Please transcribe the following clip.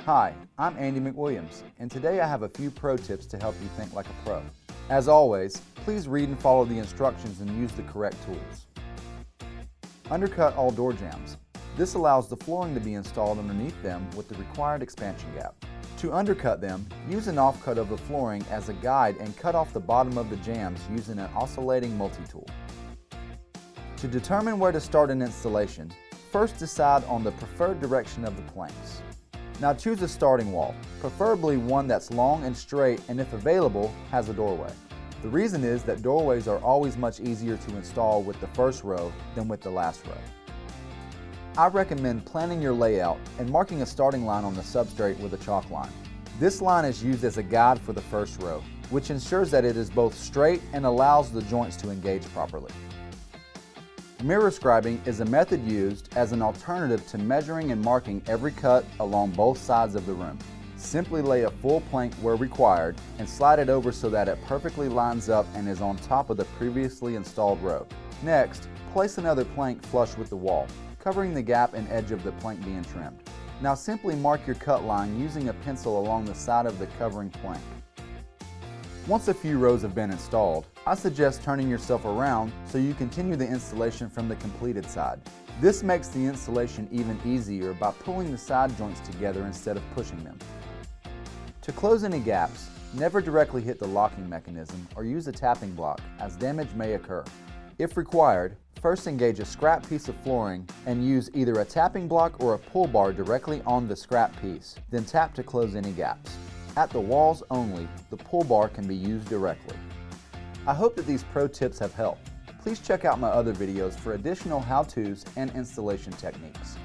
Hi, I'm Andy McWilliams, and today I have a few pro tips to help you think like a pro. As always, please read and follow the instructions and use the correct tools. Undercut all door jambs. This allows the flooring to be installed underneath them with the required expansion gap. To undercut them, use an offcut of the flooring as a guide and cut off the bottom of the jambs using an oscillating multi-tool. To determine where to start an installation, first decide on the preferred direction of the planks. Now choose a starting wall, preferably one that's long and straight and if available, has a doorway. The reason is that doorways are always much easier to install with the first row than with the last row. I recommend planning your layout and marking a starting line on the substrate with a chalk line. This line is used as a guide for the first row, which ensures that it is both straight and allows the joints to engage properly. Mirror scribing is a method used as an alternative to measuring and marking every cut along both sides of the room. Simply lay a full plank where required and slide it over so that it perfectly lines up and is on top of the previously installed row. Next, place another plank flush with the wall, covering the gap and edge of the plank being trimmed. Now simply mark your cut line using a pencil along the side of the covering plank. Once a few rows have been installed, I suggest turning yourself around so you continue the installation from the completed side. This makes the installation even easier by pulling the side joints together instead of pushing them. To close any gaps, never directly hit the locking mechanism or use a tapping block, as damage may occur. If required, first engage a scrap piece of flooring and use either a tapping block or a pull bar directly on the scrap piece, then tap to close any gaps. At the walls only, the pull bar can be used directly. I hope that these pro tips have helped. Please check out my other videos for additional how-tos and installation techniques.